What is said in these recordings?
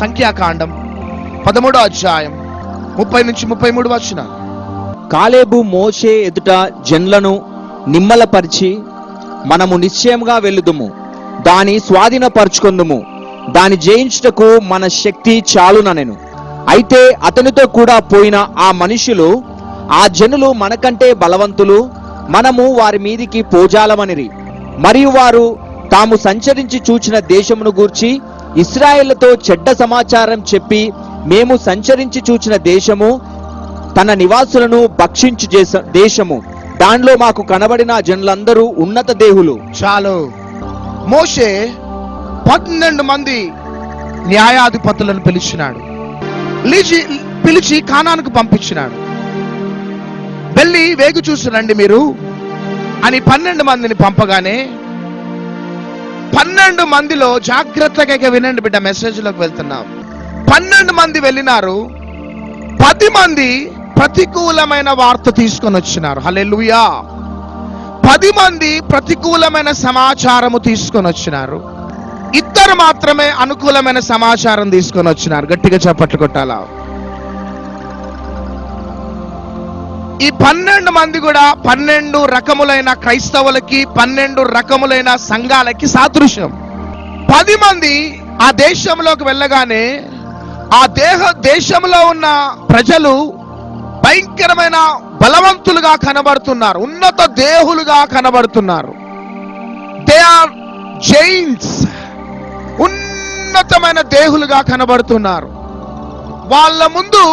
సంఖ్యాకాండం 13వ అధ్యాయం 30 నుంచి 33 వచనాలు. కాలేబు మోషే ఎదుట జనులను నిమ్మలపరిచి, మనము నిశ్చయంగా వెళ్ళుదుము, దాని స్వాధీనపరచుకొందుము, దాని జయించుటకు మన శక్తి చాలుననెను. అయితే అతనితో కూడా పోయిన ఆ మనుషులు, ఆ జనులు మనకంటే బలవంతులు, మనము వారి మీదికి పోజాలమనిరి. మరియు వారు తాము సంచరించి చూచిన దేశమును గూర్చి ఇశ్రాయేలుతో చెడ్డ సమాచారం చెప్పి, మేము సంచరించి చూచిన దేశము తన నివాసులను భక్షించు దేశము, దానిలో మాకు కనబడిన జనులందరూ ఉన్నత దేహులు. చాలు. మోషే 12 మంది న్యాయాధిపతులను పిలిచి కానానుకు పంపించినాడు. వెళ్ళి వేగు చూసిరండి మీరు అని 12 మందిని పంపగానే 12 మందిలో, జాగ్రత్తగా వినండి బిడ్డ, మెసేజ్లోకి వెళ్తున్నాం. 12 మంది వెళ్ళినారు. 10 మంది ప్రతికూలమైన వార్త తీసుకొని వచ్చినారు. హల్లెలూయా. 10 మంది ప్రతికూలమైన సమాచారము తీసుకొని వచ్చినారు. 2 మాత్రమే అనుకూలమైన సమాచారం తీసుకొని వచ్చినారు. గట్టిగా చప్పట్లు కొట్టాలా. ఈ 12 మంది కూడా 12 రకములైన క్రైస్తవులకి, 12 రకములైన సంఘాలకి సాదృశ్యం. 10 మంది ఆ దేశంలోకి వెళ్ళగానే ఆ దేశంలో ఉన్న ప్రజలు భయంకరమైన బలవంతులుగా కనబడుతున్నారు, ఉన్నత దేహులుగా కనబడుతున్నారు. దే ఆర్ జైంట్స్, ఉన్నతమైన దేహులుగా కనబడుతున్నారు. వాళ్ళ ముందు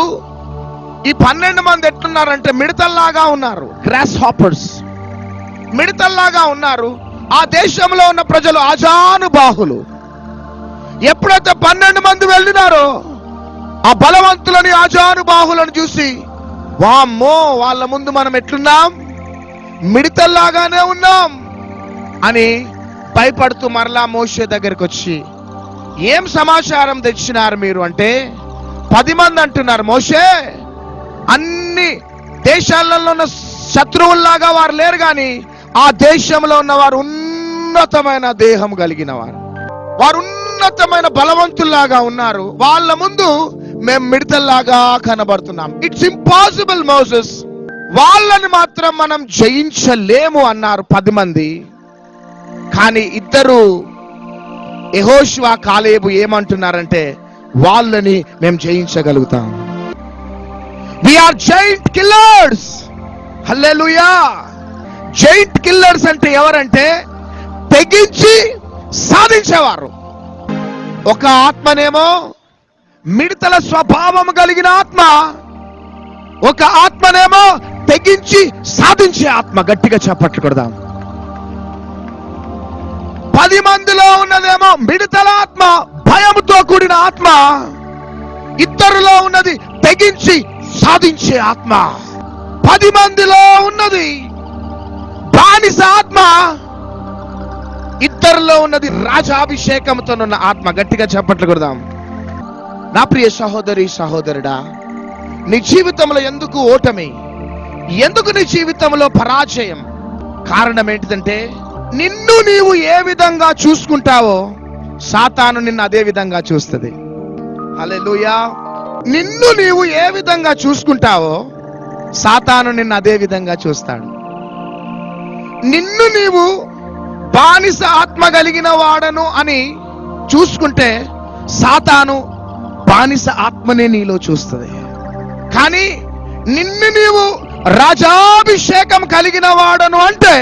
ఈ 12 మంది ఎట్లున్నారంటే మిడతల్లాగా ఉన్నారు. గ్రాస్ హాపర్స్, మిడతల్లాగా ఉన్నారు. ఆ దేశంలో ఉన్న ప్రజలు ఆజానుబాహులు. ఎప్పుడైతే 12 మంది వెళ్ళినారో ఆ బలవంతులని, ఆజానుబాహులను చూసి, వామ్మో, వాళ్ళ ముందు మనం ఎట్లున్నాం, మిడతల్లాగానే ఉన్నాం అని భయపడుతూ మరలా మోషే దగ్గరికి వచ్చి, ఏం సమాచారం తెచ్చినారు మీరు అంటే, 10 మంది అంటున్నారు, మోషే అన్ని దేశాలలో ఉన్న శత్రువుల్లాగా వారు లేరు, కానీ ఆ దేశంలో ఉన్న వారు ఉన్నతమైన దేహం కలిగిన వారు, వారు ఉన్నతమైన బలవంతుల్లాగా ఉన్నారు. వాళ్ళ ముందు మేము మిడతల్లాగా కనబడుతున్నాం. ఇట్స్ ఇంపాసిబుల్ మోసెస్, వాళ్ళని మాత్రం మనం జయించలేము అన్నారు 10 మంది. కానీ 2 యెహోషువ, కాలేబు ఏమంటున్నారంటే, వాళ్ళని మేము జయించగలుగుతాం. We are giant killers. Hallelujah. Giant killers అంటే ఎవరంటే తెగించి సాధించేవారు. ఒక ఆత్మనేమో మిడతల స్వభావం కలిగిన ఆత్మ, ఒక ఆత్మనేమో తెగించి సాధించే ఆత్మ. గట్టిగా చప్పట్లు కొడదాం. 10 మందిలో ఉన్నదేమో మిడతల ఆత్మ, భయంతో కూడిన ఆత్మ. 2లో ఉన్నది తెగించి సాధించే ఆత్మ. 10 మందిలో ఉన్నది బానిస ఆత్మ, 2లో ఉన్నది రాజాభిషేకంతో ఉన్న ఆత్మ. గట్టిగా చప్పట్లు కొడదాం. నా ప్రియ సహోదరి, సహోదరుడా, నీ జీవితంలో ఎందుకు ఓటమి, ఎందుకు నీ జీవితంలో పరాజయం? కారణం ఏంటిదంటే, నిన్ను నీవు ఏ విధంగా చూసుకుంటావో సాతాను నిన్ను అదే విధంగా చూస్తుంది. హల్లెలూయా. నిన్ను నీవు ఏ విధంగా చూసుకుంటావో సాతాను నిన్ను అదే విధంగా చూస్తాడు. నిన్ను నీవు బానిస ఆత్మ కలిగిన వాడను అని చూసుకుంటే సాతాను బానిస ఆత్మనే నీలో చూస్తుంది. కానీ నిన్ను నీవు రాజాభిషేకం కలిగిన వాడను అంటే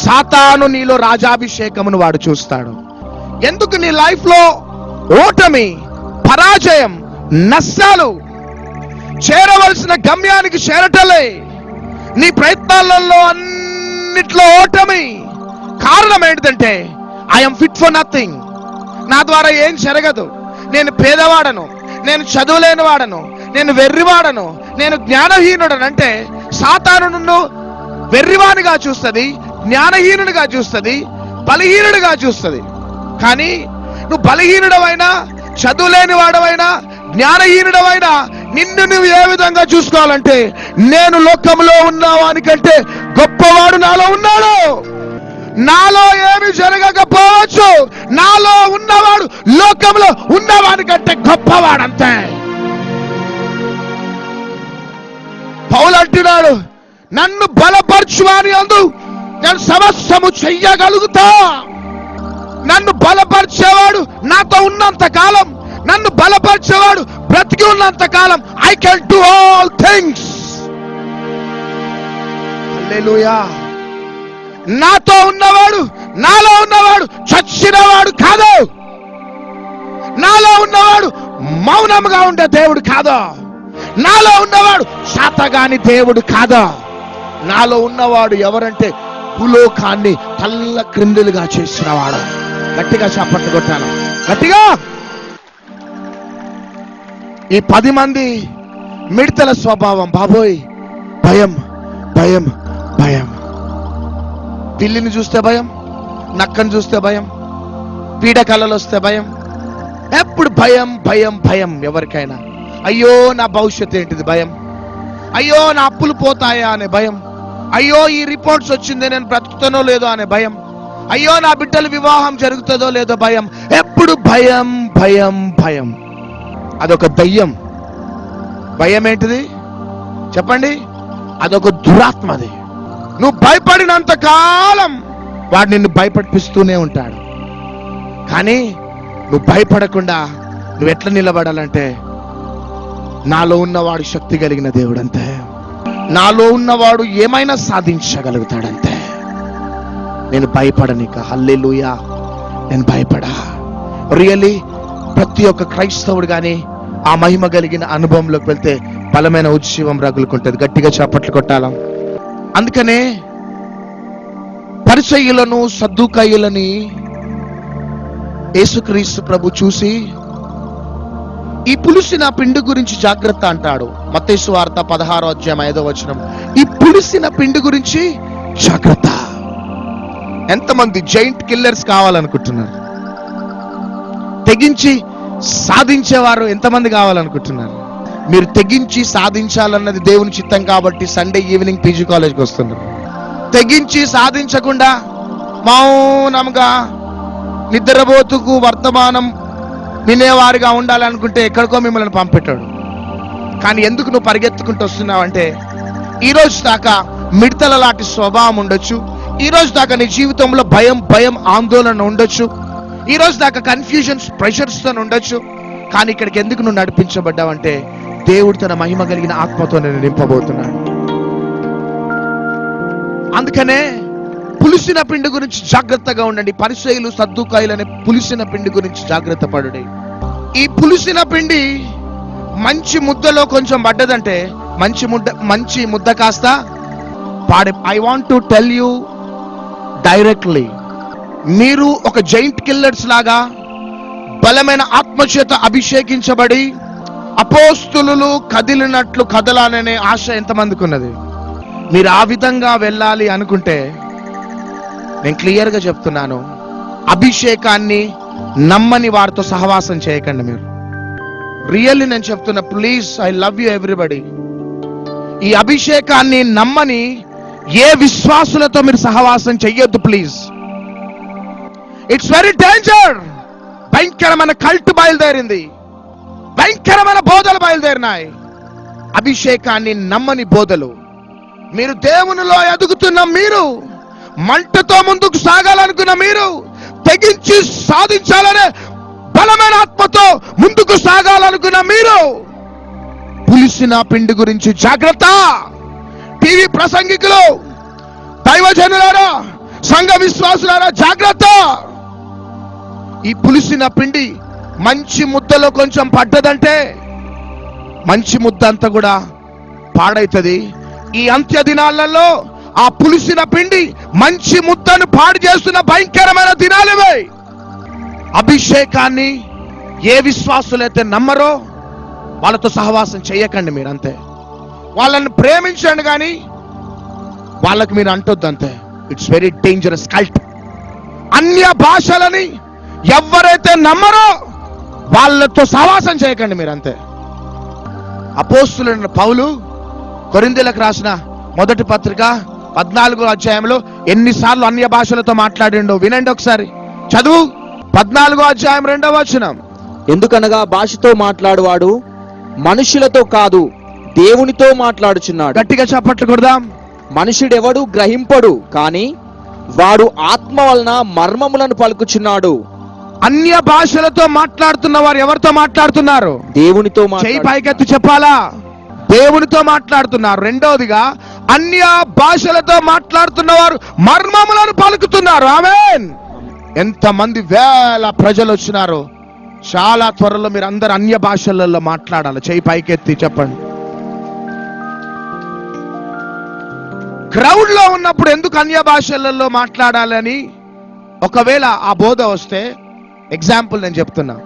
సాతాను నీలో రాజాభిషేకమును వాడు చూస్తాడు. ఎందుకు నీ లైఫ్ లో ఓటమి, పరాజయం, నష్టాలు, చేరవలసిన గమ్యానికి చేరటలే, నీ ప్రయత్నాలలో అన్నిట్లో ఓటమి? కారణం ఏంటిదంటే, ఐఎమ్ ఫిట్ ఫర్ నథింగ్, నా ద్వారా ఏం జరగదు, నేను పేదవాడను, నేను చదువులేని వాడను, నేను వెర్రివాడను, నేను జ్ఞానహీనుడను అంటే సాతాను నిన్ను వెర్రివానిగా చూస్తుంది, జ్ఞానహీనుడిగా చూస్తుంది, బలహీనుడిగా చూస్తుంది. కానీ నువ్వు బలహీనుడవైనా, చదువులేని వాడవైనా, జ్ఞానహీనుడవైనా నిన్ను నువ్వు ఏ విధంగా చూసుకోవాలంటే, నేను లోకంలో ఉన్న వానికంటే గొప్పవాడు నాలో ఉన్నాడు. నాలో ఏమి జరగకపోవచ్చు, నాలో ఉన్నవాడు లోకంలో ఉన్నవాడి కంటే గొప్పవాడంతే. పౌలు అంటున్నాడు, నన్ను బలపరచువాని అందు నేను సమస్తము చెయ్యగలుగుతా. నన్ను బలపరిచేవాడు నాతో ఉన్నంత కాలం, నన్ను బలపరిచేవాడు బ్రతికి ఉన్నంత కాలం, I can do all things. Hallelujah. నాతో ఉన్నవాడు, నాలో ఉన్నవాడు చచ్చినవాడు కాదు. నాలో ఉన్నవాడు మౌనంగా ఉండే దేవుడు కాదు. నాలో ఉన్నవాడు శాతగాని దేవుడు కాదు. నాలో ఉన్నవాడు ఎవరంటే భూలోకాన్ని తల్ల క్రిందులుగా చేసినవాడు. గట్టిగా చప్పట్లు కొట్టాను, గట్టిగా. ఈ 10 మంది మిడతల స్వభావం, బాబోయ్, భయం భయం భయం. పిల్లిని చూస్తే భయం, నక్కను చూస్తే భయం, పీడకలలు వస్తే భయం, ఎప్పుడు భయం భయం భయం. ఎవరికైనా అయ్యో నా భవిష్యత్తు ఏంటిది భయం, అయ్యో నా అప్పులు పోతాయా అనే భయం, అయ్యో ఈ రిపోర్ట్స్ వచ్చింది నేను బ్రతుకుతానో లేదో అనే భయం, అయ్యో నా బిడ్డల వివాహం జరుగుతుందో లేదో భయం. ఎప్పుడు భయం భయం భయం. అదొక దయ్యం. భయం ఏంటిది చెప్పండి? అదొక దురాత్మది. నువ్వు భయపడినంత కాలం వాడు నిన్ను భయపడిపిస్తూనే ఉంటాడు. కానీ నువ్వు భయపడకుండా నువ్వు ఎట్లా నిలబడాలంటే, నాలో ఉన్నవాడు శక్తి కలిగిన దేవుడు అంతే. నాలో ఉన్నవాడు ఏమైనా సాధించగలుగుతాడంతే. నేను భయపడనిక. హల్లెలూయా. నేను భయపడా. రియల్లీ ప్రతి ఒక్క క్రైస్తవుడు కానీ ఆ మహిమ కలిగిన అనుభవంలోకి వెళ్తే బలమైన ఉజ్జీవం రగులుకుంటుంది. గట్టిగా చప్పట్లు కొట్టాలం. అందుకనే పరిసయ్యులను సద్దూకాయులని యేసుక్రీస్తు ప్రభు చూసి ఈ పులిసిన పిండి గురించి జాగ్రత్త అంటాడు. మత్తయి సువార్త 16వ అధ్యాయం 5వ వచనం. ఈ పులిసిన పిండి గురించి జాగ్రత్త. ఎంతమంది జైంట్ కిల్లర్స్ కావాలనుకుంటున్నారు? తెగించి సాధించేవారు ఎంతమంది కావాలనుకుంటున్నారు? మీరు తెగించి సాధించాలన్నది దేవుని చిత్తం కాబట్టి సండే ఈవినింగ్ పీజీ కాలేజ్కి వస్తున్నారు. తెగించి సాధించకుండా మౌనంగా నిద్రపోతుకు వర్తమానం వినేవారిగా ఉండాలనుకుంటే ఎక్కడికో మిమ్మల్ని పంపెట్టాడు. కానీ ఎందుకు నువ్వు పరిగెత్తుకుంటూ వస్తున్నావంటే, ఈ రోజు దాకా మిడతల లాంటి స్వభావం ఉండొచ్చు, ఈ రోజు దాకా నీ జీవితంలో భయం భయం ఆందోళన ఉండొచ్చు, ఈ రోజు దాకా కన్ఫ్యూజన్స్ ప్రెషర్స్ తో ఉండొచ్చు. కానీ ఇక్కడికి ఎందుకు నువ్వు నడిపించబడ్డావంటే, దేవుడు తన మహిమ కలిగిన ఆత్మతో నేను నింపబోతున్నాడు. అందుకనే పులిసిన పిండి గురించి జాగ్రత్తగా ఉండండి. పరిసయ్యులు సద్దూకాయులనే పులిసిన పిండి గురించి జాగ్రత్త పడుడి. ఈ పులిసిన పిండి మంచి ముద్దలో కొంచెం పడ్డదంటే మంచి ముద్ద కాస్త పాడే. I want to tell you directly, మీరు ఒక జైంట్ కిల్లర్స్ లాగా బలమైన ఆత్మచేత అభిషేకించబడి అపోస్తులు కదిలినట్లు కదలాలనే ఆశ ఎంతమందికి ఉన్నది? మీరు ఆ విధంగా వెళ్ళాలి అనుకుంటే నేను క్లియర్గా చెప్తున్నాను, అభిషేకాన్ని నమ్మని వారితో సహవాసం చేయకండి. మీరు రియల్లీ నేను చెప్తున్నా, please, I love you everybody. ఈ అభిషేకాన్ని నమ్మని ఏ విశ్వాసులతో మీరు సహవాసం చెయ్యొద్దు ప్లీజ్. It's very danger. భయంకరమైన కల్ట్ బయలుదేరింది, భయంకరమైన బోధలు బయలుదేరినాయి. అభిషేకాన్ని నమ్మని బోధలు. మీరు దేవునిలో ఎదుగుతున్న మీరు, మంటతో ముందుకు సాగాలనుకున్న మీరు, తెగించి సాధించాలనే బలమైన ఆత్మతో ముందుకు సాగాలనుకున్న మీరు, పులిసిన పిండి గురించి జాగ్రత్త. టీవీ ప్రసంగికులు, దైవజనులారా, సంఘ విశ్వాసులారా జాగ్రత్త. ఈ పులిసిన పిండి మంచి ముద్దలో కొంచెం పడ్డదంటే మంచి ముద్ద అంతా కూడా పాడైతుంది. ఈ అంత్య దినాలలో ఆ పులిసిన పిండి మంచి ముద్దను పాడు చేస్తున్న భయంకరమైన దినాలవే. అభిషేకాన్ని ఏ విశ్వాసులైతే నమ్మరో వాళ్ళతో సహవాసం చేయకండి. మీరు అంతే. వాళ్ళని ప్రేమించండి కానీ వాళ్ళకి మీరు అంటొద్దు అంతే. It's very dangerous cult. అన్య భాషలని ఎవరైతే నమ్మరో వాళ్ళతో సహవాసం చేయకండి మీరు అంతే. అపోస్తులైన పౌలు కొరింథీయులకు రాసిన మొదటి పత్రిక 14వ అధ్యాయంలో ఎన్నిసార్లు అన్య భాషలతో మాట్లాడిండో వినండి ఒకసారి. చదువు 14వ అధ్యాయం 2వ వచనం. ఎందుకనగా భాషతో మాట్లాడువాడు మనుషులతో కాదు దేవునితో మాట్లాడుచున్నాడు. గట్టిగా చప్పట్లు కొడదాం. మనుషుడెవడు గ్రహింపడు, కాని వాడు ఆత్మ వలన మర్మములను పలుకుచున్నాడు. అన్య భాషలతో మాట్లాడుతున్న వారు ఎవరితో మాట్లాడుతున్నారు? దేవునితో చేయి పైకెత్తి చెప్పాలా? దేవునితో మాట్లాడుతున్నారు. రెండవదిగా అన్య భాషలతో మాట్లాడుతున్న వారు మర్మములను పలుకుతున్నారు. ఆమేన్. ఎంతమంది వేల ప్రజలు వచ్చినారు. చాలా త్వరలో మీరు అందరు అన్య భాషలలో మాట్లాడాలి. చేయి పైకెత్తి చెప్పండి. క్రౌడ్ లో ఉన్నప్పుడు ఎందుకు అన్య భాషలలో మాట్లాడాలని ఒకవేళ ఆ బోధ వస్తే, ఎగ్జాంపుల్ నేను చెప్తున్నా.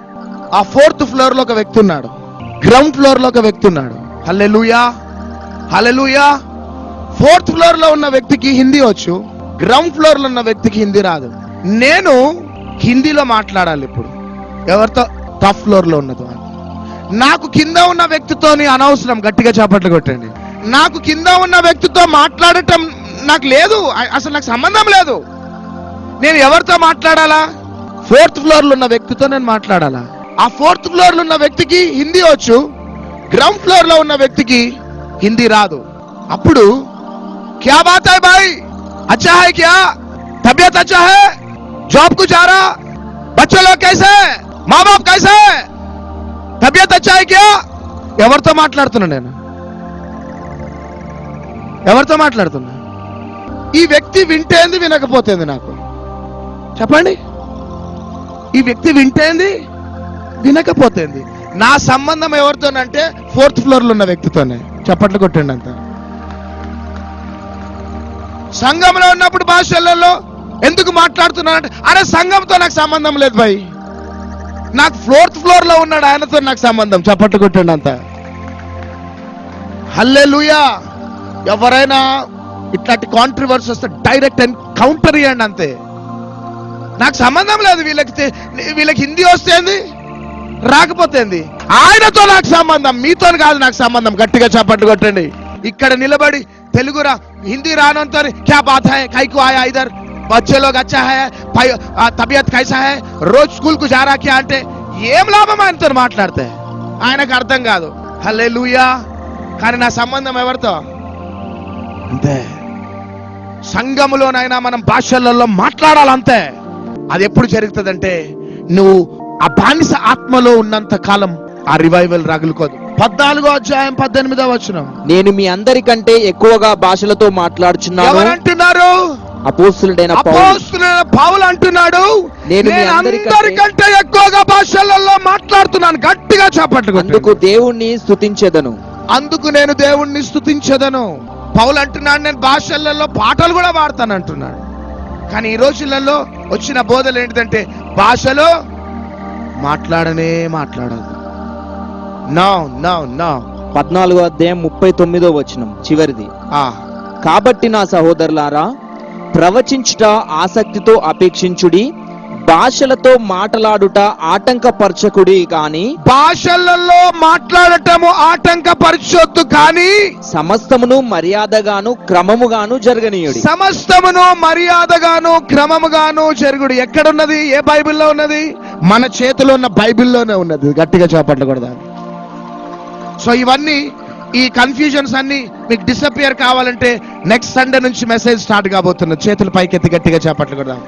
ఆ 4th ఫ్లోర్ లో ఒక వ్యక్తి ఉన్నాడు, గ్రౌండ్ ఫ్లోర్ లో ఒక వ్యక్తి ఉన్నాడు. హల్లెలూయా, హల్లెలూయా. 4th ఫ్లోర్ లో ఉన్న వ్యక్తికి హిందీ వచ్చు, గ్రౌండ్ ఫ్లోర్ లో ఉన్న వ్యక్తికి హిందీ రాదు. నేను హిందీలో మాట్లాడాలి. ఇప్పుడు ఎవరితో? టాప్ ఫ్లోర్ లో ఉన్నది. నాకు కింద ఉన్న వ్యక్తితోని అనవసరం. గట్టిగా చప్పట్లు కొట్టండి. నాకు కింద ఉన్న వ్యక్తితో మాట్లాడటం నాకు లేదు, అసలు నాకు సంబంధం లేదు. నేను ఎవరితో మాట్లాడాలా? 4th ఫ్లోర్ లో ఉన్న వ్యక్తితో నేను మాట్లాడాలా. ఆ 4th ఫ్లోర్ లో ఉన్న వ్యక్తికి హిందీ వచ్చు, గ్రౌండ్ ఫ్లోర్ లో ఉన్న వ్యక్తికి హిందీ రాదు. అప్పుడు క్యా బాత్ హై భాయ్, అచ్చా హై క్యా, తబియత్ అచ్చా హై, జాబ్ కు जा रहा, बच्चे लोग कैसे, माँ बाप कैसे, तबीयत अच्छा है क्या? ఎవరితో మాట్లాడుతున్నా నేను? ఎవరితో మాట్లాడుతున్నా? ఈ వ్యక్తి వింటేంది వినకపోతేంది నాకు చెప్పండి. ఈ వ్యక్తి వింటేంది వినకపోతేంది. నా సంబంధం ఎవరితోనంటే 4th ఫ్లోర్ లో ఉన్న వ్యక్తితోనే. చప్పట్లు కొట్టండి అంత. సంఘంలో ఉన్నప్పుడు భాషలలో ఎందుకు మాట్లాడుతున్నానంటే, అరే సంఘంతో నాకు సంబంధం లేదు భయ్, నాకు 4th ఫ్లోర్ లో ఉన్నాడు ఆయనతో నాకు సంబంధం. చప్పట్లు కొట్టండి అంత. హల్లెలూయా. ఎవరైనా ఇట్లాంటి కాంట్రవర్సీ వస్తే డైరెక్ట్ కౌంటర్ ఇవ్వండి అంతే. నాకు సంబంధం లేదు, వీళ్ళకి హిందీ వస్తేంది రాకపోతేంది, ఆయనతో నాకు సంబంధం, మీతో కాదు నాకు సంబంధం. గట్టిగా చప్పట్లు కొట్టండి. ఇక్కడ నిలబడి తెలుగు హిందీ రానంతో క్యా బాత్ హై, కైకు ఆయా ఇధర్, బచ్చే లోగ్ అచ్చా హై, తబియత్ కైసా హై, రోజ్ స్కూల్ కు जा रहा क्या అంటే ఏం లాభం ఆయనతో మాట్లాడితే? ఆయనకు అర్థం కాదు. హల్లెలూయా. కానీ నా సంబంధం ఎవరితో? అంతే. సంఘములోనైనా మనం భాషలలో మాట్లాడాలంతే. అది ఎప్పుడు జరుగుతుందంటే, నువ్వు ఆ బానిస ఆత్మలో ఉన్నంత కాలం ఆ రివైవల్ రగులుకోదు. 14వ అధ్యాయం 18వ వచనం. నేను మీ అందరికంటే ఎక్కువగా భాషలతో మాట్లాడుచున్నాను. ఎవరంటున్నారు? అపోస్తలుడైన పౌలు అంటున్నాడు, నేను అందరికంటే ఎక్కువగా భాషలలో మాట్లాడుతున్నాను. గట్టిగా చప్పట్లు కొట్టు. అందుకు దేవుణ్ణి స్తుతించెదను. అందుకు నేను దేవుణ్ణి స్తుతించెదను. పౌలు అంటున్నాడు, నేను భాషలలో పాటలు కూడా పాడతాను అంటున్నాడు. కానీ ఈ రోజులలో వచ్చిన బోధలు ఏంటిదంటే, భాషలో మాట్లాడనే మాట్లాడదు. No no no. 14వ అధ్యాయం 39వ వచనం చివరిది. కాబట్టి నా సహోదరులారా, ప్రవచించుట ఆసక్తితో అపేక్షించుడి, భాషలతో మాట్లాడుట ఆటంకపరచకుడి కాని, భాషలలో మాట్లాడటము ఆటంకపరచొద్దు కానీ సమస్తమును మర్యాదగాను క్రమముగాను జరగనీయుడి. సమస్తమును మర్యాదగాను క్రమముగాను జరుగుడు. ఎక్కడున్నది? ఏ బైబిల్లో ఉన్నది? మన చేతిలో ఉన్న బైబిల్లోనే ఉన్నది. గట్టిగా చప్పట్లు కొడదాం. సో ఇవన్నీ, ఈ కన్ఫ్యూజన్స్ అన్ని మీకు డిసపియర్ కావాలంటే నెక్స్ట్ సండే నుంచి మెసేజ్ స్టార్ట్ కాబోతున్నది. చేతులు పైకెత్తి గట్టిగా చప్పట్లు కొడదాం.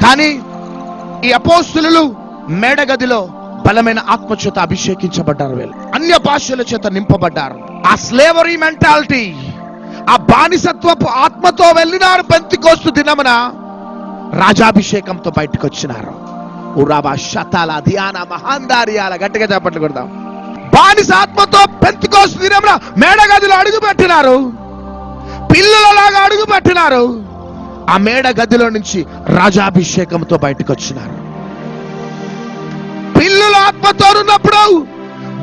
కానీ ఈ అపోస్తులు మేడగదిలో బలమైన ఆత్మచేత అభిషేకించబడ్డారు. వీళ్ళు అన్య భాషల చేత నింపబడ్డారు. ఆ స్లేవరీ మెంటాలిటీ, ఆ బానిసత్వపు ఆత్మతో వెళ్ళినారు. పెంతెకోస్తు దినమున రాజాభిషేకంతో బయటకు వచ్చినారు. ఉరాబా శతాల ధ్యాన మహాందారియాల. గట్టిగా చప్పట్లు కొడదాం. బానిస ఆత్మతో పెంతెకోస్తు దినమున మేడగదిలో అడుగు పెట్టినారు. పిల్లలలాగా అడుగు పెట్టినారు. ఆ మేడ గదిలో నుంచి రాజాభిషేకంతో బయటకు వచ్చినారు. పిల్లల ఆత్మతో ఉన్నప్పుడు,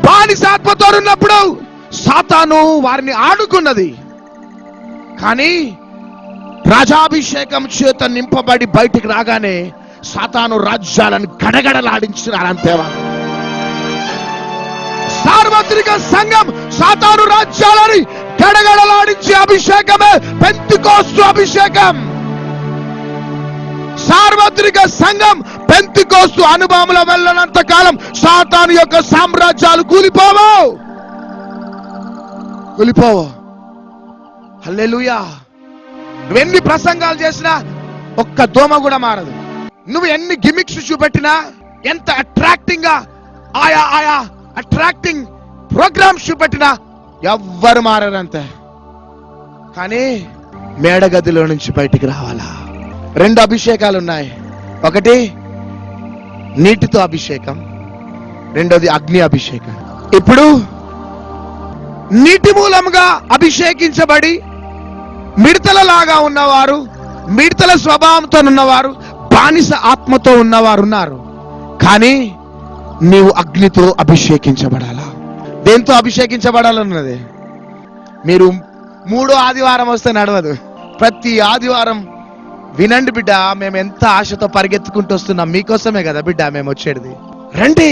బానిస ఆత్మతో ఉన్నప్పుడు సాతాను వారిని ఆడుకున్నది. కానీ రాజాభిషేకం చేత నింపబడి బయటికి రాగానే సాతాను రాజ్యాలను గడగడలాడించినారు. అంతే. సార్వత్రిక సంఘం సాతాను రాజ్యాలని గడగడలాడించే అభిషేకమే పెంతెకోస్తు అభిషేకం. సార్వత్రిక సంఘం పెంతెకోస్తు అనుభవంలో వెళ్ళనంత కాలం సాతాను యొక్క సామ్రాజ్యాలు కూలిపోవు. హల్లెలూయా. నువ్వెన్ని ప్రసంగాలు చేసినా ఒక్క దోమ కూడా మారదు. నువ్వు ఎన్ని గిమిక్స్ చూపెట్టినా, ఎంత అట్రాక్టింగ్ గా ఆయా అట్రాక్టింగ్ ప్రోగ్రామ్స్ చూపెట్టినా ఎవ్వరు మారరంతే. కానీ మేడగదిలో నుంచి బయటికి రావాలా. 2 అభిషేకాలు ఉన్నాయి. ఒకటి నీటితో అభిషేకం, రెండోది అగ్ని అభిషేకం. ఇప్పుడు నీటి మూలంగా అభిషేకించబడి మిడతలలాగా ఉన్నవారు, మిడతల స్వభావంతో ఉన్నవారు, బానిస ఆత్మతో ఉన్నవారు ఉన్నారు. కానీ నీవు అగ్నితో అభిషేకించబడాలా. దేంతో అభిషేకించబడాలన్నది మీరు 3వ ఆదివారం వస్తే నడవదు. ప్రతి ఆదివారం వినండి బిడ్డ. మేము ఎంత ఆశతో పరిగెత్తుకుంటూ వస్తున్నాం, మీకోసమే కదా బిడ్డ మేము వచ్చేది. రండి.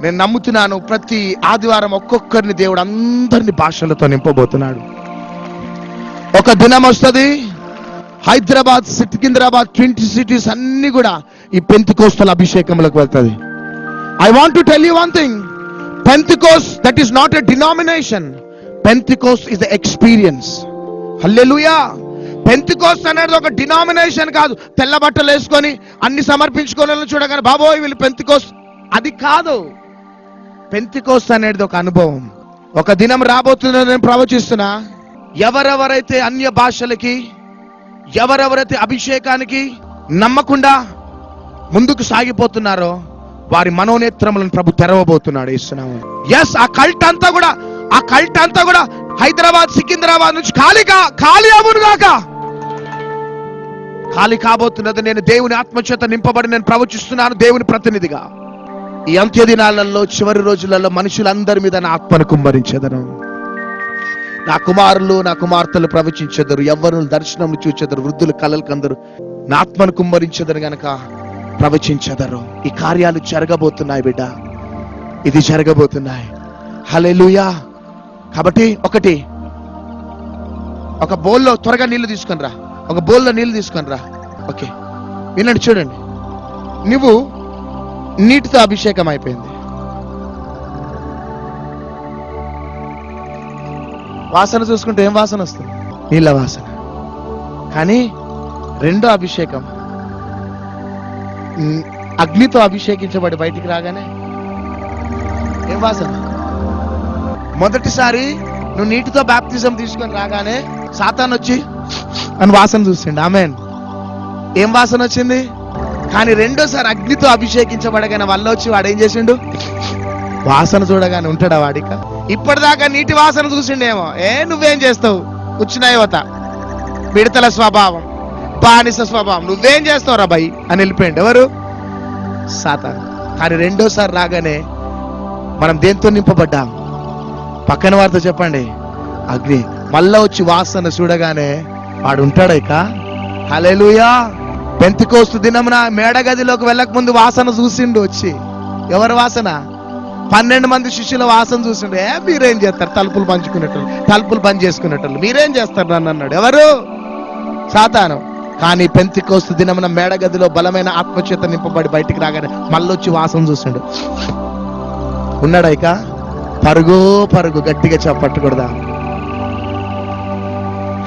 నేను నమ్ముతున్నాను ప్రతి ఆదివారం ఒక్కొక్కరిని దేవుడు అందరిని భాషలతో నింపబోతున్నాడు. ఒక దినం వస్తుంది, హైదరాబాద్, సికింద్రాబాద్, 20 సిటీస్ అన్ని కూడా ఈ పెంతెకోస్తల అభిషేకంలోకి వెళ్తుంది. I want to tell you one thing. Pentecost that is not a denomination. Pentecost is the experience. Hallelujah. Pentecost అనేది ఒక డినామినేషన్ కాదు. తెల్ల బట్టలు వేసుకొని అన్ని సమర్పించుకోవాలని చూడగానే బాబోయ్ వీళ్ళు పెంతెకోస్ట్, అది కాదు. పెంతెకోస్ట్ అనేది ఒక అనుభవం. ఒక దినం రాబోతుందని నేను ప్రవచిస్తున్నా. ఎవరెవరైతే అన్య భాషలకి, ఎవరెవరైతే అభిషేకానికి నమ్మకుండా ముందుకు సాగిపోతున్నారో వారి మనోనేత్రములను ప్రభు తెరవబోతున్నాడు. ఇస్తున్నాము. ఎస్, ఆ కల్ట్ అంతా కూడా హైదరాబాద్, సికింద్రాబాద్ నుంచి ఖాళీ అవునుగాక. ఖాళీ కాబోతున్నది. నేను దేవుని ఆత్మచేత నింపబడి నేను ప్రవచిస్తున్నాను దేవుని ప్రతినిధిగా. ఈ అంత్య దినాలలో, చివరి రోజులలో మనుషులందరి మీద నా ఆత్మను కుమ్మరించెదను. నా కుమారులు, నా కుమార్తెలు ప్రవచించెదరు, యవ్వనులు దర్శనములు చూచెదరు, వృద్ధులు కలలు కందరు. నా ఆత్మను కుమ్మరించెదరు గనక ప్రవచించెదరు. ఈ కార్యాలు జరగబోతున్నాయి బిడ్డ, ఇది జరగబోతున్నాయి. హల్లెలూయా. కాబట్టి ఒక బౌల్లో త్వరగా నీళ్లు తీసుకొని రా. ఒక బౌల్లో నీళ్లు తీసుకొని రా. ఓకే, వినండి, చూడండి. నువ్వు నీటితో అభిషేకం అయిపోయింది. వాసన చూసుకుంటే ఏం వాసన వస్తుంది? నీళ్ళ వాసన. కానీ రెండో అభిషేకం అగ్నితో అభిషేకించబడి బయటికి రాగానే ఏం వాసన? మొదటిసారి నువ్వు నీటితో బాప్తిజం తీసుకొని రాగానే సాతాను వచ్చి అని వాసన చూసిండు. ఆమేన్. ఏం వాసన వచ్చింది? కానీ రెండోసారి అగ్నితో అభిషేకించబడగానే వల్ల వచ్చి వాడు ఏం చేసిండు? వాసన చూడగానే ఉంటాడా వాడిక? ఇప్పటిదాకా నీటి వాసన చూసిండేమో. నువ్వేం చేస్తావు? కూర్చున్న యువత, మిడతల స్వభావం, బానిస స్వభావం, నువ్వేం చేస్తావు రా భయ్ అని వెళ్ళిపోయింది. ఎవరు? సాతాను. కానీ రెండోసారి రాగానే మనం దేంతో నింపబడ్డాం? పక్కన వారితో చెప్పండి, అగ్ని. మళ్ళా వచ్చి వాసన చూడగానే వాడు ఉంటాడా ఇక? హల్లెలూయా. పెంతెకోస్తు దినమున మేడగదిలోకి వెళ్ళక ముందు వాసన చూసిండు వచ్చి. ఎవరి వాసన? 12 మంది శిష్యుల వాసన చూసిండు. మీరేం చేస్తారు? తలుపులు బంద్ చేసుకునేటోళ్ళు మీరేం చేస్తారు నన్ను అన్నాడు. ఎవరు? సాతాను. కానీ పెంతెకోస్తు దినమున మేడగదిలో బలమైన ఆత్మచేత నింపబడి బయటికి రాగానే మళ్ళొచ్చి వాసన చూసిండు. ఉన్నాడా ఇక? పరుగు గట్టిగా చప్పట్టుకూడదా?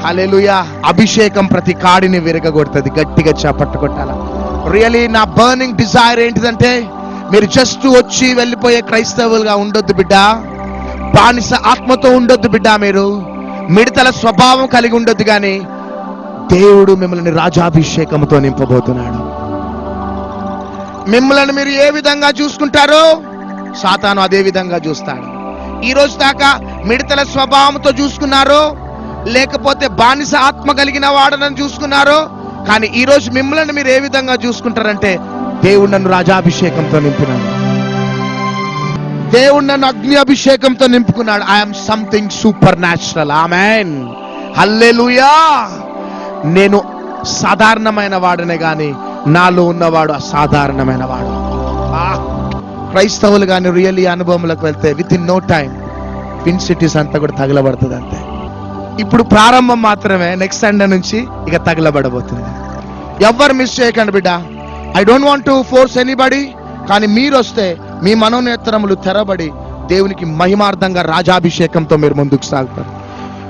హల్లెలూయా. అభిషేకం ప్రతి కాడిని విరగగొడుతుంది. గట్టిగా చప్పట్టు కొట్టాల. రియలీ నా బర్నింగ్ డిజైర్ ఏంటిదంటే, మీరు జస్ట్ వచ్చి వెళ్ళిపోయే క్రైస్తవులుగా ఉండొద్దు బిడ్డ. బానిస ఆత్మతో ఉండొద్దు బిడ్డ. మీరు మిడతల స్వభావం కలిగి ఉండొద్దు. కానీ దేవుడు మిమ్మల్ని రాజాభిషేకంతో నింపబోతున్నాడు. మిమ్మల్ని మీరు ఏ విధంగా చూసుకుంటారో సాతాను అదే విధంగా చూస్తాడు. ఈ రోజు దాకా మిడతల స్వభావంతో చూసుకున్నారో, లేకపోతే బానిస ఆత్మ కలిగిన వాడనని చూసుకున్నారో, కానీ ఈ రోజు మిమ్మల్ని మీరు ఏ విధంగా చూసుకుంటారంటే, దేవుడు నన్ను రాజాభిషేకంతో నింపినాడు, దేవుడు నన్ను అగ్ని అభిషేకంతో నింపుకున్నాడు. I'm something supernatural. Amen. Hallelujah. నేను సాధారణమైన వాడనే గాని నాలో ఉన్నవాడు అసాధారణమైన వాడు. క్రైస్తవులు కానీ రియల్లీ అనుభవంలోకి వెళ్తే with in no time twin cities అంతా కూడా తగలబడుతుంది అంతే. ఇప్పుడు ప్రారంభం మాత్రమే, నెక్స్ట్ సండే నుంచి ఇక తగలబడబోతుంది. ఎవ్వరు మిస్ చేయకండి బిడ్డ. I don't want to force anybody, కానీ మీరు వస్తే మీ మనోనేత్రములు తెరబడి దేవునికి మహిమార్థంగా రాజాభిషేకంతో మీరు ముందుకు సాగుతారు.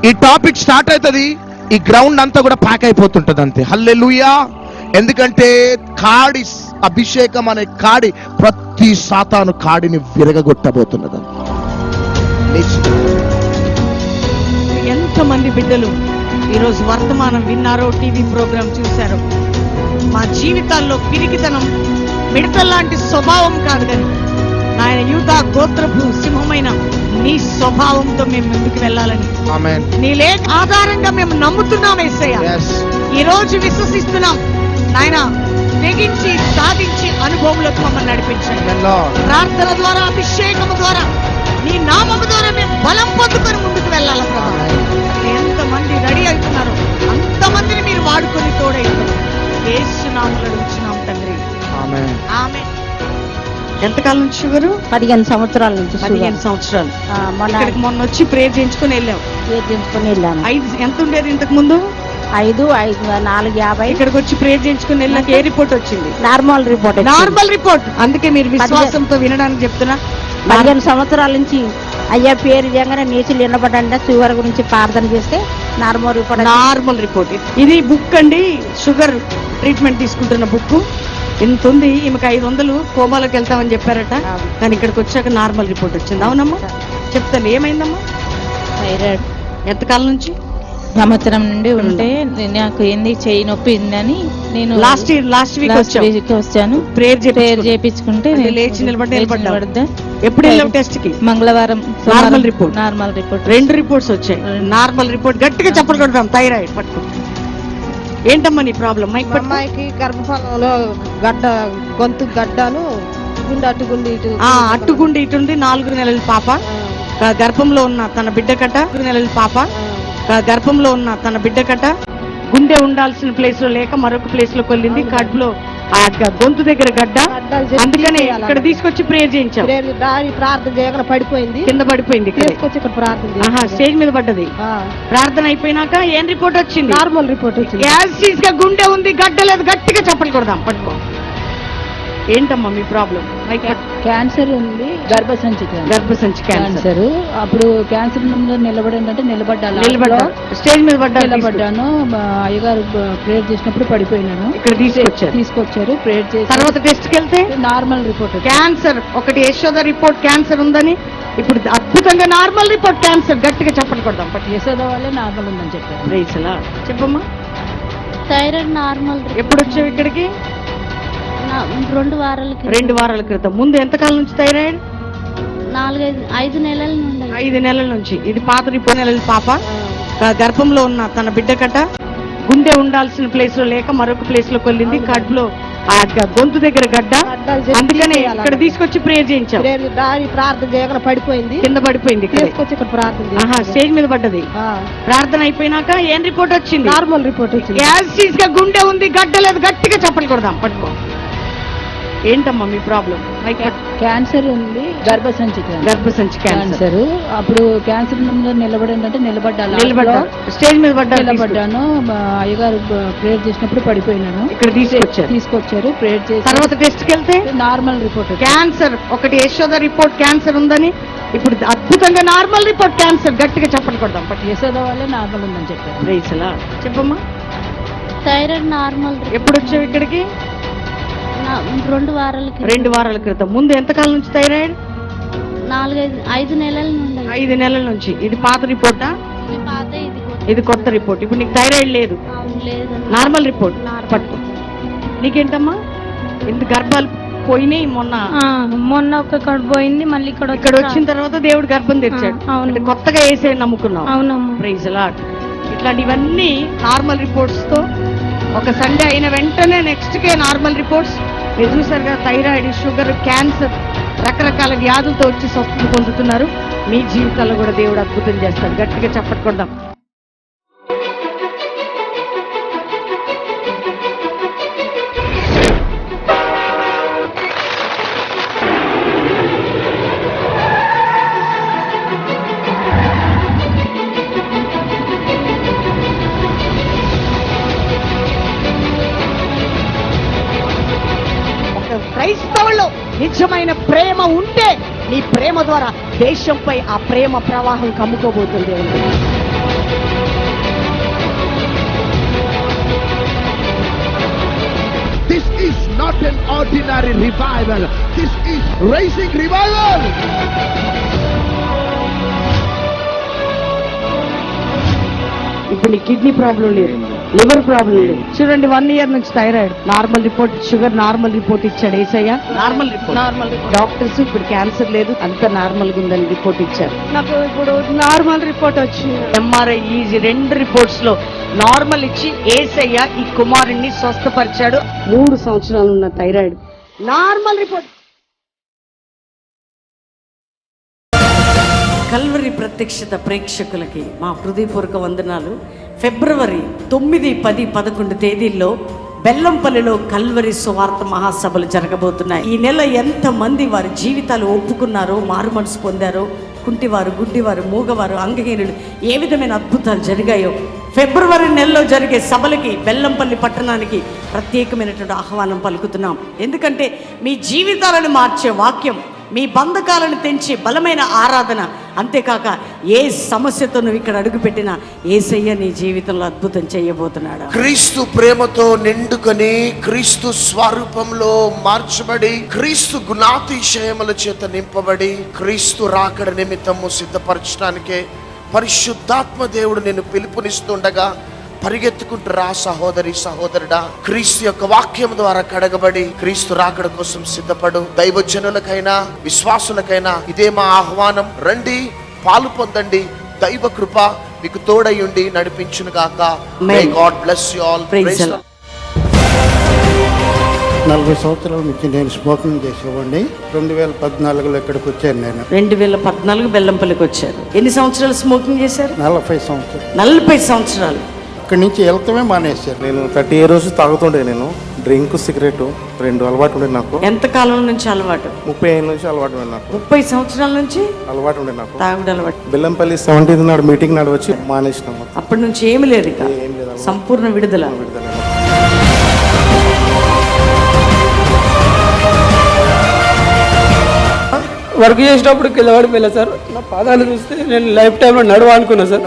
ఈ టాపిక్ స్టార్ట్ అవుతుంది, ఈ గ్రౌండ్ అంతా కూడా ప్యాక్ అయిపోతుంటది అంతే. హల్లెలూయా. ఎందుకంటే కాడి అభిషేకం అనే కాడి ప్రతి సాతాను కాడిని విరగగొట్టబోతున్నది. ఎంతమంది బిడ్డలు ఈరోజు వర్తమానం విన్నారో, టీవీ ప్రోగ్రాం చూశారో, మా జీవితాల్లో పిరికితనం, మిడతల్లాంటి స్వభావం కాదు కానీ ఆయన యూదా గోత్రపు సింహమైన నీ స్వభావంతో మేము ముందుకు వెళ్ళాలని ఆమేన్. నీ లేఖ ఆధారంగా మేము నమ్ముతున్నాం యేసయ్య. Yes. ఈ రోజు విశ్వసిస్తున్నాం నాయన. తెగించి సాధించి అనుభవంలోకి మమ్మల్ని నడిపించండి. Amen, Lord. ప్రార్థన ద్వారా, అభిషేకము ద్వారా, నీ నామము ద్వారా మేము బలం పొందుకొని ముందుకు వెళ్ళాలి ప్రభా. ఎంతమంది రెడీ అవుతున్నారో అంతమందిని మీరు వాడుకొని తోడైతున్నారు. యేసు నామములో ఉంచున్నాం తండ్రి. ఆమేన్. ఆమేన్. ఎంతకాలం నుంచి షుగరు? 15 సంవత్సరాల నుంచి 15 సంవత్సరాలు. మొన్న మొన్న వచ్చి ప్రేర్ చేయించుకొని వెళ్ళాం. చేయించుకుని వెళ్ళాను. ఎంత ఉండేది ఇంతకు ముందు? 450. ఇక్కడికి వచ్చి ప్రేర్ చేయించుకొని వెళ్ళాక ఏ రిపోర్ట్ వచ్చింది? Normal report. Normal report. అందుకే మీరు విశ్వాసంతో వినడానికి చెప్తున్నా. 15 సంవత్సరాల నుంచి అయ్యా పేరు చేయగానే నీచులు ఎన్నబడ్డా షుగర్ గురించి ప్రార్థన చేస్తే నార్మల్ రిపోర్ట్. Normal report. ఇది బుక్ అండి, షుగర్ ట్రీట్మెంట్ తీసుకుంటున్న బుక్. ఇంత ఉంది. ఈమెకు 500 కోమాలోకి వెళ్తామని చెప్పారట, కానీ ఇక్కడికి వచ్చాక నార్మల్ రిపోర్ట్ వచ్చింది. అవునమ్మా? చెప్తాను, ఏమైందమ్మా? థైరాయిడ్ ఎంతకాలం నుంచి? సంవత్సరం నుండి ఉంటే నాకు ఏంది చెయ్యి నొప్పి ఉందని నేను లాస్ట్ వీక్ వచ్చాను. ప్రేయర్ చేపించుకుంటే అది లేచి నిలబడ్డా. నిలబడ్డా. ఎప్పుడు వెళ్ళావు టెస్ట్ కి? మంగళవారం. Normal report. Normal report. 2 reports వచ్చాయి. Normal report. గట్టిగా చెప్పలు కొడతాం. థైరాయిడ్ పట్టుకో. ఏంటమ్మా నీ ప్రాబ్లం? మైక్ పట్టుకో. అమ్మాయికి గర్భఫలంలో గడ్డ, గొంతు గడ్డను, గుండె అట్టుగుండి ఇటు అట్టుగుండి ఇటుంది. 4 నెలల పాప గర్భంలో ఉన్న తన బిడ్డ కట్ట. 4 నెలల పాప గర్భంలో ఉన్న తన బిడ్డ కట్ట. గుండె ఉండాల్సిన ప్లేస్ లో లేక మరొక ప్లేస్ లోకి వెళ్ళింది. కడుపులో ఆ గొంతు దగ్గర గడ్డ. అందుకనే ఇక్కడ తీసుకొచ్చి ప్రేయర్ చేయించాం. దాని ప్రార్థన చేయగానే పడిపోయింది, కింద పడిపోయింది. తీసుకొచ్చి ఇక్కడ ప్రార్థన స్టేజ్ మీద పడ్డది. ప్రార్థన అయిపోయినాక ఏం రిపోర్ట్ వచ్చింది? నార్మల్ రిపోర్ట్ వచ్చింది. యాసిడ్ గా గుండె ఉంది, గడ్డ లేదు. గట్టిగా చప్పలు కొడదాం. పట్టుకో. ఏంటమ్మా మీ ప్రాబ్లం? క్యాన్సర్ ఉంది, గర్భసంచి క్యాన్సర్. అప్పుడు క్యాన్సర్ నిలబడిందంటే నిలబడ్డా. స్టేజ్ మీద నిలబడ్డాను. అయ్యగారు ప్రేయర్ చేసినప్పుడు పడిపోయినాను. ఇక్కడ తీసుకొచ్చారు ప్రేయర్ చేసి. తర్వాత టెస్ట్ కి వెళ్తే నార్మల్ రిపోర్ట్. క్యాన్సర్ ఒకటి యశోద రిపోర్ట్ క్యాన్సర్ ఉందని. ఇప్పుడు అద్భుతంగా నార్మల్ రిపోర్ట్ క్యాన్సర్. గట్టిగా చప్పలు కొడదాం. యశోద వల్లే నార్మల్ ఉందని చెప్పారు. రైసలా చెప్పమ్మా. Thyroid normal. ఎప్పుడు వచ్చావు ఇక్కడికి? 2 వారాలకి. 2 వారాల క్రితం. ముందు ఎంతకాలం నుంచి థైరాయిడ్? 5 నెలల నుండి. 5 నెలల నుంచి. ఇది పాత రిపోర్ట్. నెలల పాప గర్భంలో ఉన్న తన బిడ్డ కట్ట. గుండె ఉండాల్సిన ప్లేస్ లో లేక మరొక ప్లేస్ లోకి వెళ్ళింది. కడుపులో ఆ గొంతు దగ్గర గడ్డ. అందుకనే ఇక్కడ తీసుకొచ్చి ప్రేయర్ చేయించాం. దాని ప్రార్థన చేయగానే పడిపోయింది, కింద పడిపోయింది. తీసుకొచ్చి ఇక్కడ ప్రార్థన స్టేజ్ మీద పడ్డది. ప్రార్థన అయిపోయినాక ఏం రిపోర్ట్ వచ్చింది? నార్మల్ రిపోర్ట్ వచ్చింది. యాసిడ్ గా గుండె ఉంది, గడ్డ లేదు. గట్టిగా చప్పలు కొడదాం. పట్టుకో. ఏంటమ్మా మీ ప్రాబ్లం? క్యాన్సర్ ఉంది, గర్భసంచి క్యాన్సర్. అప్పుడు క్యాన్సర్ నిలబడిందంటే నిలబడ్డా. స్టేజ్ మీద నిలబడ్డాను. అయ్యగారు ప్రేయర్ చేసినప్పుడు పడిపోయినాను. ఇక్కడ తీసుకొచ్చారు ప్రేయర్ చేసి. తర్వాత టెస్ట్ కి వెళ్తే నార్మల్ రిపోర్ట్. క్యాన్సర్ ఒకటి యశోద రిపోర్ట్ క్యాన్సర్ ఉందని. ఇప్పుడు అద్భుతంగా నార్మల్ రిపోర్ట్ క్యాన్సర్. గట్టిగా చప్పలు కొడదాం. యశోద వల్లే నార్మల్ ఉందని చెప్పారు. రైసలా చెప్పమ్మా. Thyroid normal. ఎప్పుడు వచ్చావు ఇక్కడికి? 2 వారాలకి. 2 వారాల క్రితం. ముందు ఎంతకాలం నుంచి థైరాయిడ్? 5 నెలల నుండి. 5 నెలల నుంచి. ఇది పాత రిపోర్టా? ఇది కొత్త రిపోర్ట్. ఇప్పుడు నీకు థైరాయిడ్ లేదు, నార్మల్ రిపోర్ట్. పట్టుకో. నీకేంటమ్మా? ఇంత గర్భాలు పోయినాయి. మొన్న ఒక కడుపు పోయింది, మళ్ళీ ఇక్కడ వచ్చిన తర్వాత దేవుడు గర్భం తెచ్చాడు. అంటే కొత్తగా వేసే నమ్ముకున్నావు. అవునమ్మా. Praise lord. ఇట్లాంటివన్నీ నార్మల్ రిపోర్ట్స్ తో ఒక సండే అయిన వెంటనే నెక్స్ట్ కే నార్మల్ రిపోర్ట్స్. మీరు చూసారు కదా, థైరాయిడ్, షుగర్, క్యాన్సర్, రకరకాల వ్యాధులతో వచ్చి స్వస్థత పొందుతున్నారు. మీ జీవితాల్లో కూడా దేవుడు అద్భుతం చేస్తాడు. గట్టిగా చప్పట్టుకుందాం. ప్రేమ ఉంటే నీ ప్రేమ ద్వారా దేశంపై ఆ ప్రేమ ప్రవాహం కమ్ముకోబోతుంది. This is not an ordinary revival. This is raising revival. ఇప్పుడు నీ కిడ్నీ ప్రాబ్లం లేదు, లివర్ ప్రాబ్లం లేదు. చూడండి 1 year నుంచి thyroid normal report, sugar normal report ఇచ్చాడు ఏసయ్య. Normal report. డాక్టర్స్ ఇప్పుడు క్యాన్సర్ లేదు, అంత నార్మల్ గా ఉందని రిపోర్ట్ ఇచ్చారు. నాకు ఇప్పుడు నార్మల్ రిపోర్ట్ వచ్చింది. ఎంఆర్ఐ, ఈజీ 2 రిపోర్ట్స్ లో నార్మల్ ఇచ్చి ఏసయ్య ఈ కుమారుణ్ణి స్వస్థపరిచాడు. 3 సంవత్సరాలు ఉన్న థైరాయిడ్ నార్మల్ రిపోర్ట్. కల్వరి ప్రత్యక్షత ప్రేక్షకులకి మా హృదయపూర్వక వందనాలు. ఫిబ్రవరి 9, 10, 11 తేదీల్లో బెల్లంపల్లిలో కల్వరి సువార్త మహాసభలు జరగబోతున్నాయి. ఈ నెల ఎంతమంది వారి జీవితాలు ఒప్పుకున్నారో, మారు మనసు పొందారో, కుంటివారు, గుడ్డివారు, మూగవారు, అంగహీనులు, ఏ విధమైన అద్భుతాలు జరిగాయో ఫిబ్రవరి నెలలో జరిగే సభలకి బెల్లంపల్లి పట్టణానికి ప్రత్యేకమైనటువంటి ఆహ్వానం పలుకుతున్నాం. ఎందుకంటే మీ జీవితాలను మార్చే వాక్యం, మీ బంధకాలను తెంచి బలమైన ఆరాధన, అంతేకాక ఏ సమస్యతో నువ్వు ఇక్కడ అడుగుపెట్టినా యేసయ్య నీ జీవితంలో అద్భుతం చేయబోతున్నాడు. క్రీస్తు ప్రేమతో నిండుకొని, క్రీస్తు స్వరూపంలో మార్చబడి, క్రీస్తు గుణాతిశయముల చేత నింపబడి, క్రీస్తు రాకడ నిమిత్తము సిద్ధపరచడానికే పరిశుద్ధాత్మ దేవుడు నిన్ను పిలుపునిస్తుండగా పరిగెత్తుకుంటూ రా సహోదరి, సహోదరుడా. క్రీస్తు యొక్క వాక్యం ద్వారా కడగబడి క్రీస్తు రాకడ కోసం సిద్ధపడు. దైవజనులకైనా విశ్వాసులకైనా ఇదే మా ఆహ్వానం. రండి, పాలు పొందండి. దైవ కృప మీకు తోడయుండి నడిపించును గాక. May God bless you all. 40 సంవత్సరాల నుంచి నేను స్మోకింగ్ చేసేవాడిని. 2014లో ఇక్కడికి వచ్చాను నేను. 2014 బెల్లంపల్లికి వచ్చారు. ఎన్ని సంవత్సరాలు స్మోకింగ్ చేశారు? 40 సంవత్సరాలు. 40 సంవత్సరాలు. ఇక్కడి నుంచి వెళ్తామే మానేశారు. నేను 30 years తాగుతుండే. నేను డ్రింక్, సిగరెట్ 2 అలవాటు ఉండే నాకు. ఎంత కాలం నుంచి అలవాటు? 30 ఏళ్ళ నుంచి అలవాటు ఉండే నాకు. 30 సంవత్సరాల నుంచి అలవాటు ఉండే నాకు తాగుడు అలవాటు. బెల్లంపల్లి 17th నాడు మీటింగ్ నాడు వచ్చి మానేసినాము. అప్పటి నుంచి ఏమి లేదు, ఇక సంపూర్ణ విడుదల. వర్క్ చేసేటప్పుడు కింద పడిపోయా సార్. నా పాదాలు చూస్తే నేను లైఫ్ టైంలో నడువ అనుకున్నా సార్.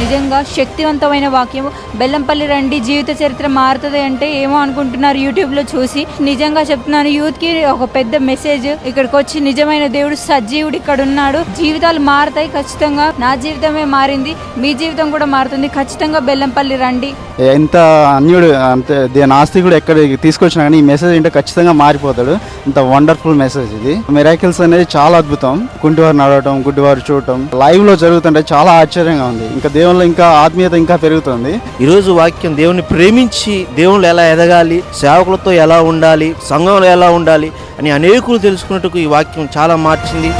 నిజంగా శక్తివంతమైన వాక్యం. బెల్లంపల్లి రండి, జీవిత చరిత్ర మారుతుంది అంటే ఏమో అనుకుంటున్నారు యూట్యూబ్లో చూసి. నిజంగా చెప్తున్నాను, యూత్కి ఒక పెద్ద మెసేజ్. ఇక్కడికి వచ్చి నిజమైన దేవుడు సజీవుడు ఇక్కడ ఉన్నాడు. జీవితాలు మారుతాయి ఖచ్చితంగా. నా జీవితమే మారింది, మీ జీవితం కూడా మారుతుంది. ఖచ్చితంగా బెల్లంపల్లి రండి. ఎంత అన్యుడు, అంతే దేని ఆస్తికుడు ఎక్కడ తీసుకొచ్చినా కానీ ఈ మెసేజ్ ఏంటో ఖచ్చితంగా మారిపోతాడు. ఇంత వండర్ఫుల్ మెసేజ్ ఇది. మిరాకిల్స్ అనేది చాలా అద్భుతం. కుంటివారు నడవటం, గుడ్డివారు చూడటం లైవ్ లో జరుగుతుంటే చాలా ఆశ్చర్యంగా ఉంది. ఇంకా దేవుళ్ళు ఇంకా ఆత్మీయత ఇంకా పెరుగుతుంది. ఈరోజు వాక్యం దేవుని ప్రేమించి దేవుళ్ళు ఎలా ఎదగాలి, సేవకులతో ఎలా ఉండాలి, సంఘంలో ఎలా ఉండాలి అని అనేకులు తెలుసుకున్నట్టుకు ఈ వాక్యం చాలా మార్చింది.